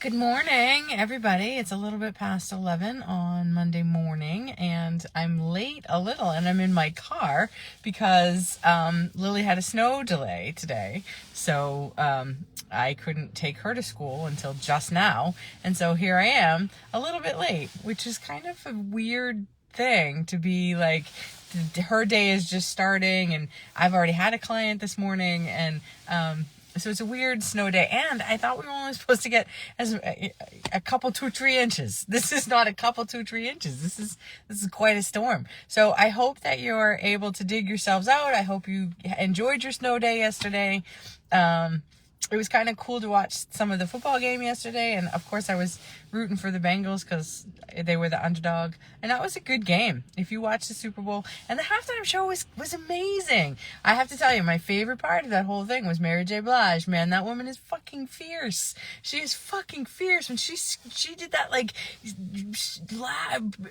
Good morning, everybody. It's a little bit past 11 on Monday morning, and I'm late a little, and I'm in my car because Lily had a snow delay today, so I couldn't take her to school until just now, and so here I am a little bit late, which is kind of a weird thing to be like. Her day is just starting, and I've already had a client this morning, and so it's a weird snow day, and I thought we were only supposed to get a couple 2-3 inches. This is not a couple 2-3 inches. This is quite a storm. So I hope that you're able to dig yourselves out. I hope you enjoyed your snow day yesterday. It was kind of cool to watch some of the football game yesterday, and of course I was rooting for the Bengals because they were the underdog, and that was a good game. If you watch the Super Bowl, and the halftime show was amazing. I have to tell you, my favorite part of that whole thing was Mary J. Blige. Man, that woman is fucking fierce. She is fucking fierce. When she did that, like,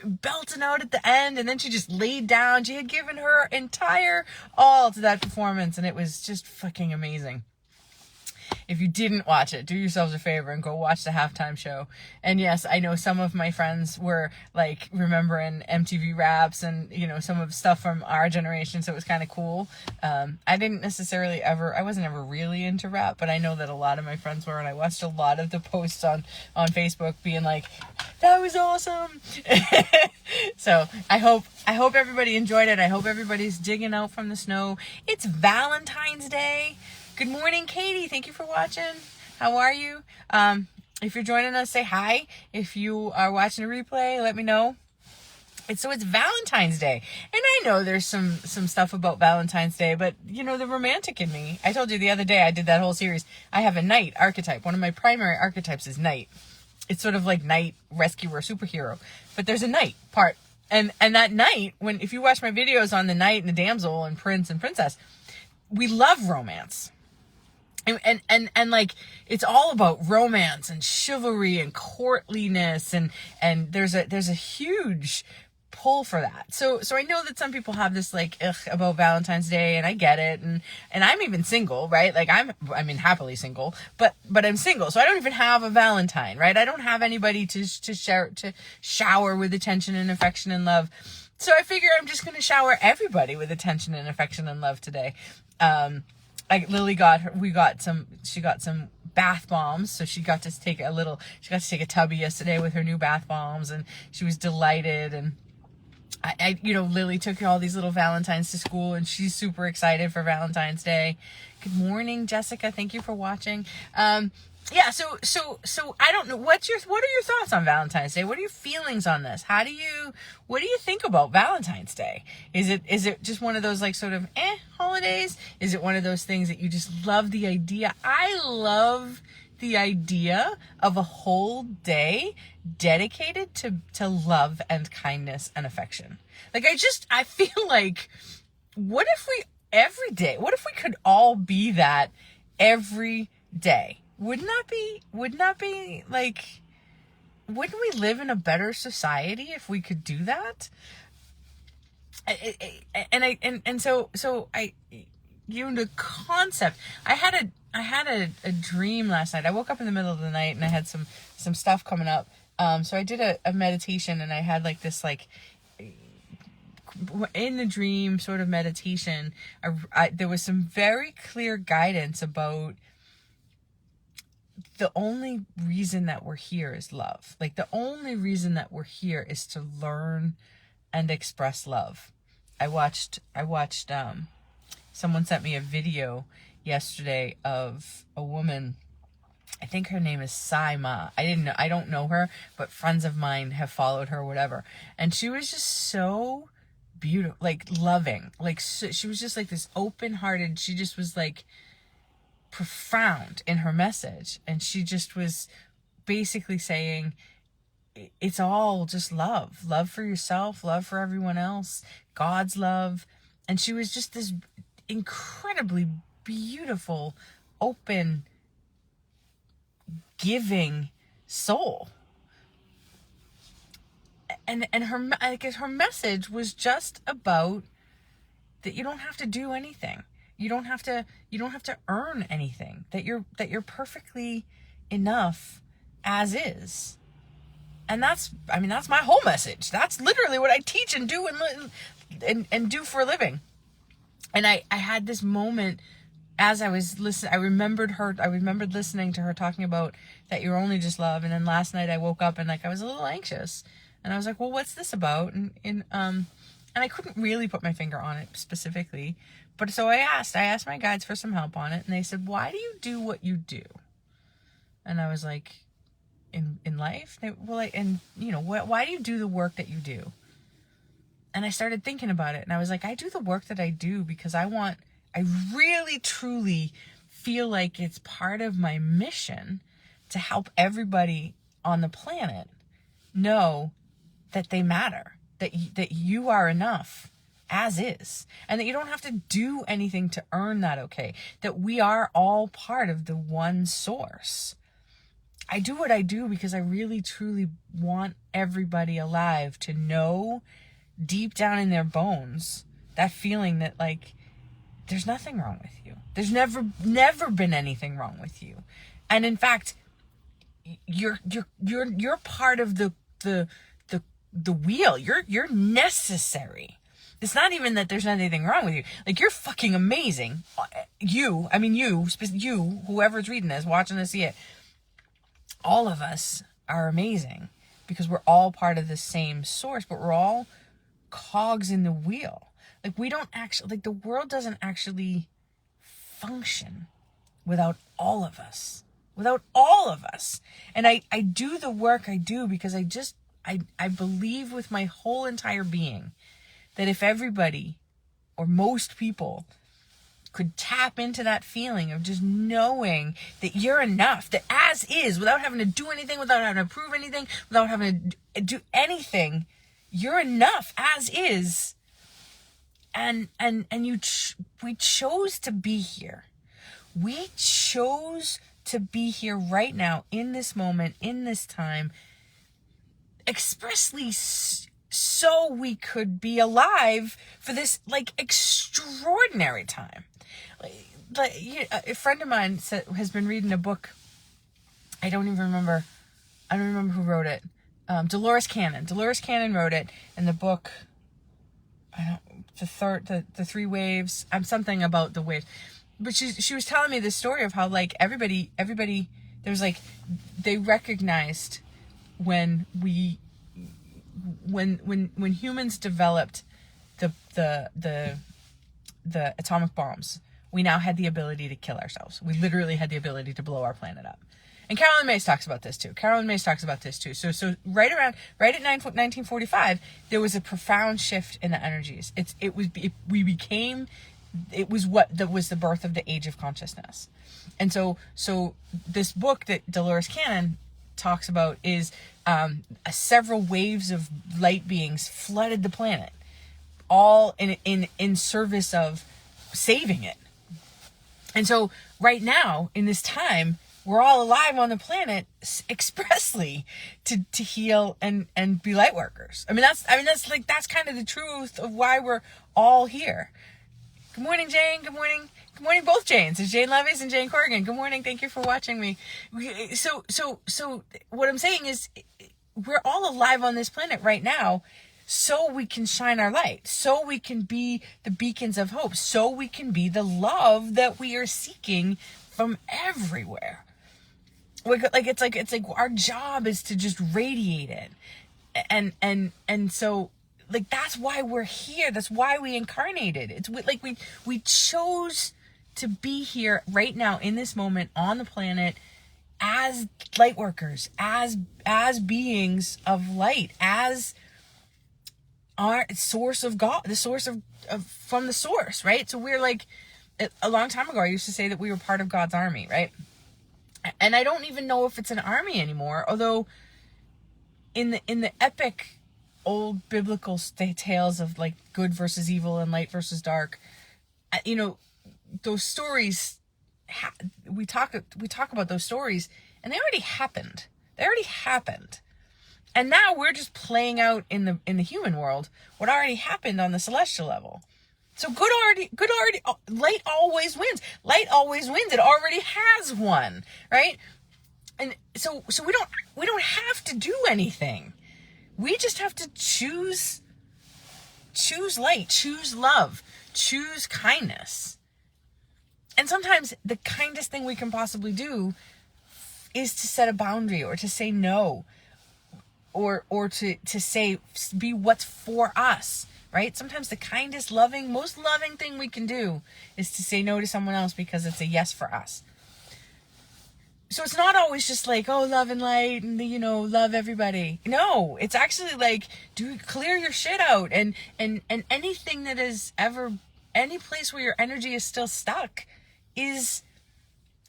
belting out at the end, and then she just laid down. She had given her entire all to that performance, and it was just fucking amazing. If you didn't watch it, do yourselves a favor and go watch the halftime show. And yes, I know some of my friends were like remembering MTV Raps and, you know, some of the stuff from our generation. So it was kind of cool. I didn't necessarily I wasn't ever really into rap, but I know that a lot of my friends were, and I watched a lot of the posts on Facebook being like, that was awesome. So I hope everybody enjoyed it. I hope everybody's digging out from the snow. It's Valentine's Day. Good morning, Katie. Thank you for watching. How are you? If you're joining us, say hi. If you are watching a replay, let me know. It's Valentine's Day. And I know there's some stuff about Valentine's Day, but, you know, the romantic in me. I told you the other day I did that whole series. I have a knight archetype. One of my primary archetypes is knight. It's sort of like knight, rescuer, superhero. But there's a knight part. And that knight, if you watch my videos on the knight and the damsel and prince and princess, we love romance. And like, it's all about romance and chivalry and courtliness, and there's a huge pull for that. So I know that some people have this like about Valentine's Day, and I get it, and I'm even single, right? Like I'm happily single, but I'm single, so I don't even have a Valentine, right? I don't have anybody to shower with attention and affection and love. So I figure I'm just gonna shower everybody with attention and affection and love today. Lily she got some bath bombs, so she got to take a tubby yesterday with her new bath bombs, and she was delighted. And Lily took all these little Valentines to school, and she's super excited for Valentine's Day. Good morning, Jessica. Thank you for watching. So I don't know. What are your thoughts on Valentine's Day? What are your feelings on this? What do you think about Valentine's Day? Is it just one of those like sort of holidays? Is it one of those things that you just love the idea? I love the idea of a whole day dedicated to love and kindness and affection. Like I feel like, what if we could all be that every day? Wouldn't that be like, wouldn't we live in a better society if we could do that? The concept, I had a dream last night. I woke up in the middle of the night and I had some stuff coming up. So I did a meditation, and I had like this, like, in the dream sort of meditation, there was some very clear guidance about the only reason that we're here is love. Like, the only reason that we're here is to learn and express love. I watched someone sent me a video yesterday of a woman. I think her name is Saima. I don't know her, but friends of mine have followed her, whatever. And she was just so beautiful, like loving. Like, so, she was just like this open-hearted. She just was like profound in her message, and she just was basically saying it's all just love for yourself, love for everyone else, God's love. And she was just this incredibly beautiful, open, giving soul. And her message was just about that you don't have to do anything. You don't have to earn anything. That you're perfectly enough as is. And that's my whole message. That's literally what I teach and do and do for a living. And I had this moment as I was listening. I remembered listening to her talking about that you're only just love. And then last night I woke up and I was a little anxious, and I was like, well, what's this about? And I couldn't really put my finger on it specifically, but so I asked my guides for some help on it, and they said, why do you do what you do? And I was like, in life? Why do you do the work that you do? And I started thinking about it, and I was like, I do the work that I do because I really truly feel like it's part of my mission to help everybody on the planet know that they matter, that you are enough as is, and that you don't have to do anything to earn that okay, that we are all part of the one source. I do what I do because I really truly want everybody alive to know deep down in their bones that feeling that there's nothing wrong with you. There's never been anything wrong with you. And in fact, you're part of the wheel. You're necessary. It's not even that there's anything wrong with you. You're fucking amazing. You, whoever's reading this, watching this, see it. All of us are amazing because we're all part of the same source, but we're all cogs in the wheel. We don't actually, the world doesn't actually function without all of us. Without all of us. And I do the work I do because I believe with my whole entire being that if everybody or most people could tap into that feeling of just knowing that you're enough, that as is, without having to do anything, without having to prove anything, without having to do anything, you're enough as is. And we chose to be here. We chose to be here right now, in this moment, in this time, expressly so we could be alive for this extraordinary time. A friend of mine has been reading a book. I don't remember who wrote it. Dolores Cannon. Dolores Cannon wrote it, and the book, the three waves. Something about the waves. But she was telling me this story of how everybody there's they recognized when humans developed the atomic bombs, we now had the ability to kill ourselves. We literally had the ability to blow our planet up. And Carolyn Myss talks about this too. So right at 1945, there was a profound shift in the energies. It was the birth of the age of consciousness. And so this book that Dolores Cannon talks about is several waves of light beings flooded the planet, all in service of saving it. And so right now, in this time, we're all alive on the planet expressly to heal and be light workers. That's kind of the truth of why we're all here. Good morning, Jane. Good morning. Good morning, both Janes. It's Jane Levis and Jane Corrigan. Good morning. Thank you for watching me. So what I'm saying is we're all alive on this planet right now so we can shine our light, so we can be the beacons of hope, so we can be the love that we are seeking from everywhere. It's like our job is to just radiate it. And so that's why we're here. That's why we incarnated. It's we chose to be here right now in this moment on the planet as light workers, as beings of light, as our source of God, the source of from the source, right? So we're a long time ago, I used to say that we were part of God's army, right? And I don't even know if it's an army anymore, although in the epic old biblical tales of good versus evil and light versus dark, those stories, we talk about those stories, and they already happened. And now we're just playing out in the human world what already happened on the celestial level. So light always wins. Light always wins. It already has won, right? And so we don't have to do anything. We just have to choose light, choose love, choose kindness. And sometimes the kindest thing we can possibly do is to set a boundary, or to say no, or to say, be what's for us, right? Sometimes the kindest, most loving thing we can do is to say no to someone else because it's a yes for us. So it's not always just like, oh, love and light and, love everybody. No, it's actually like, clear your shit out, and anything that is ever, any place where your energy is still stuck is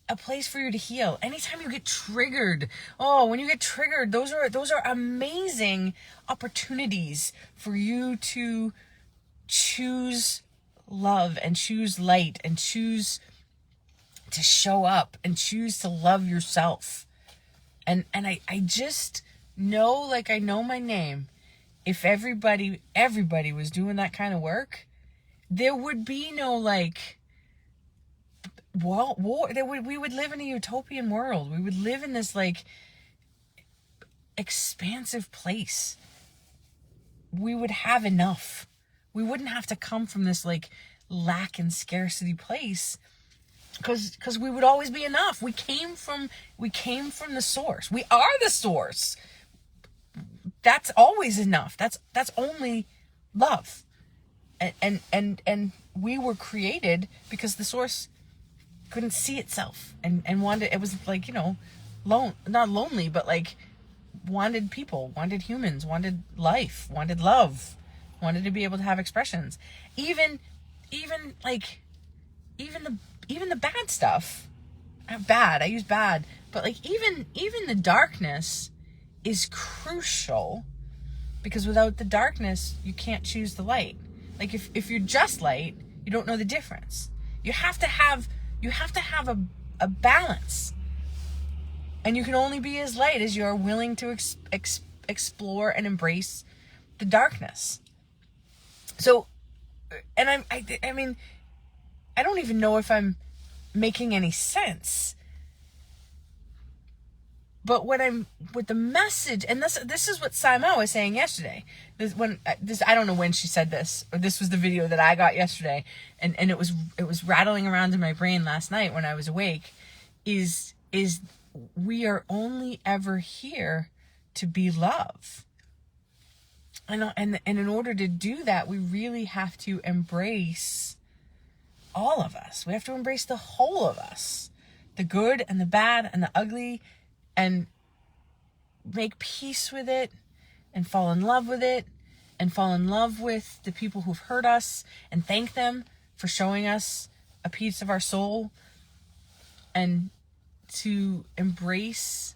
a place for you to heal. Anytime you get triggered, when you get triggered, those are amazing opportunities for you to choose love and choose light and choose to show up and choose to love yourself. And I just know, like I know my name, if everybody was doing that kind of work, there would be no war. We would live in a utopian world. We would live in this expansive place. We would have enough. We wouldn't have to come from this lack and scarcity place, because we would always be enough. We came from the source. We are the source. That's always enough. That's only love. And we were created because the source couldn't see itself and wanted, it was not lonely, but wanted people, wanted humans, wanted life, wanted love, wanted to be able to have expressions. Even the bad stuff, I use bad, but even the darkness is crucial, because without the darkness, you can't choose the light. If you're just light, you don't know the difference. You have to have a balance, and you can only be as light as you're willing to explore and embrace the darkness. So, and I mean, I don't even know if I'm making any sense. But with the message, and this is what Simon was saying yesterday. I don't know when she said this, or this was the video that I got yesterday, and it was rattling around in my brain last night when I was awake. Is we are only ever here to be love, and in order to do that, we really have to embrace all of us. We have to embrace the whole of us, the good and the bad and the ugly, and make peace with it, and fall in love with it, and fall in love with the people who've hurt us, and thank them for showing us a piece of our soul, and to embrace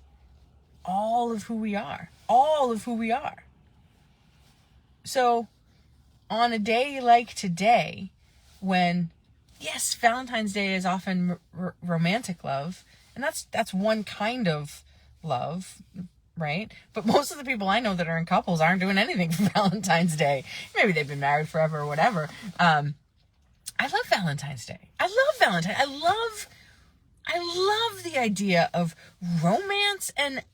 all of who we are. So on a day like today, when, yes, Valentine's Day is often romantic love, and that's one kind of love, right? But most of the people I know that are in couples aren't doing anything for Valentine's Day. Maybe they've been married forever or whatever. I love Valentine's Day. I love Valentine. I love the idea of romance and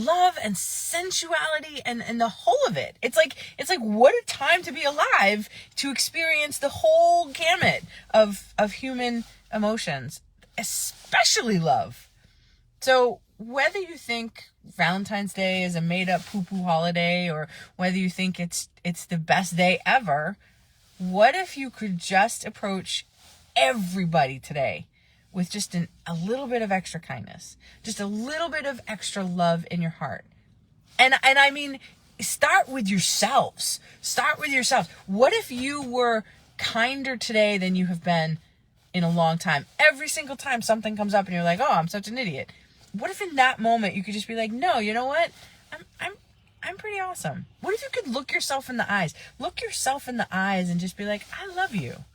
love and sensuality and the whole of it. It's like what a time to be alive, to experience the whole gamut of human emotions, especially love. So whether you think Valentine's Day is a made up poo-poo holiday, or whether you think it's the best day ever, what if you could just approach everybody today with just a little bit of extra kindness, just a little bit of extra love in your heart? And I mean, start with yourselves. What if you were kinder today than you have been in a long time? Every single time something comes up and you're like, oh, I'm such an idiot. What if in that moment you could just be like, no, you know what? I'm pretty awesome. What if you could look yourself in the eyes and just be like, I love you.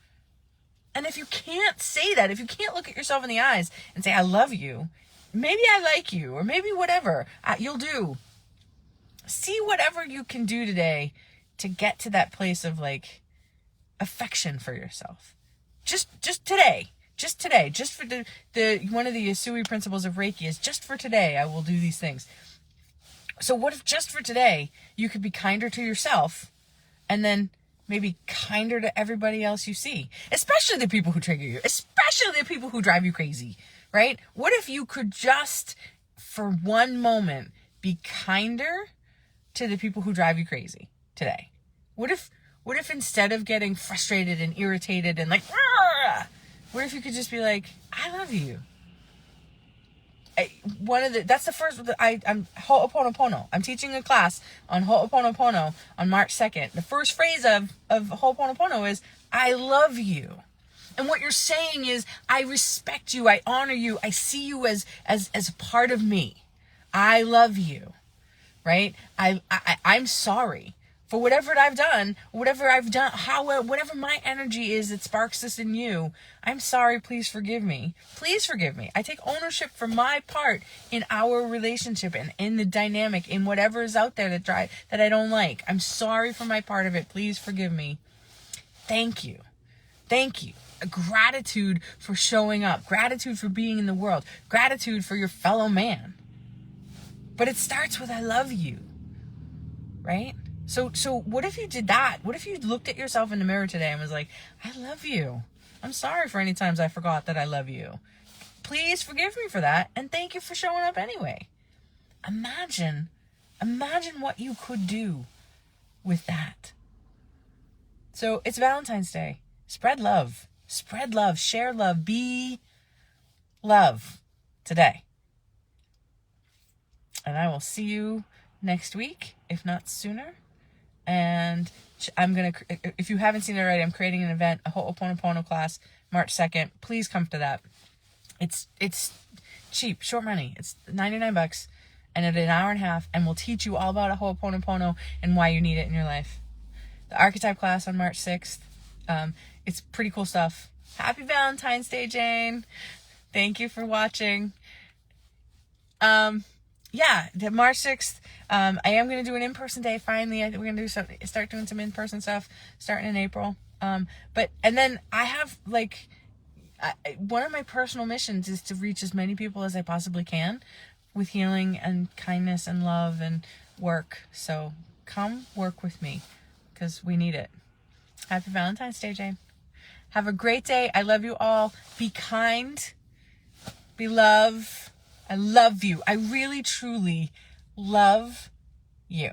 And if you can't say that, if you can't look at yourself in the eyes and say, I love you, maybe I like you, or maybe whatever you'll do. See whatever you can do today to get to that place of affection for yourself. Just today. Just today, just for the one of the Usui principles of Reiki is just for today, I will do these things. So what if just for today, you could be kinder to yourself and then maybe kinder to everybody else you see, especially the people who trigger you, especially the people who drive you crazy, right? What if you could just, for one moment, be kinder to the people who drive you crazy today? What if instead of getting frustrated and irritated and like, "Argh!" What if you could just be like, I love you? That's the first, I'm Ho'oponopono. I'm teaching a class on Ho'oponopono on March 2nd. The first phrase of Ho'oponopono is, I love you. And what you're saying is, I respect you, I honor you, I see you as a part of me. I love you, right? I'm sorry for whatever I've done, whatever my energy is that sparks this in you. I'm sorry, please forgive me. Please forgive me. I take ownership for my part in our relationship and in the dynamic, in whatever is out there that I don't like. I'm sorry for my part of it. Please forgive me. Thank you. Thank you. Gratitude for showing up. Gratitude for being in the world. Gratitude for your fellow man. But it starts with I love you, right? So what if you did that? What if you looked at yourself in the mirror today and was like, I love you. I'm sorry for any times I forgot that I love you. Please forgive me for that. And thank you for showing up anyway. Imagine what you could do with that. So it's Valentine's Day. Spread love. Spread love. Share love. Be love today. And I will see you next week, if not sooner. And if you haven't seen it already, I'm creating an event, a Ho'oponopono class, March 2nd. Please come to that. It's cheap, short money. It's $99 and it's an hour and a half, and we'll teach you all about a Ho'oponopono and why you need it in your life. The archetype class on March 6th. It's pretty cool stuff. Happy Valentine's Day, Jane. Thank you for watching. The March 6th, I am going to do an in-person day finally. We're going to start doing some in-person stuff starting in April. And then I have one of my personal missions is to reach as many people as I possibly can with healing and kindness and love and work. So come work with me because we need it. Happy Valentine's Day, Jane. Have a great day. I love you all. Be kind. Be love. I love you. I really, truly love you.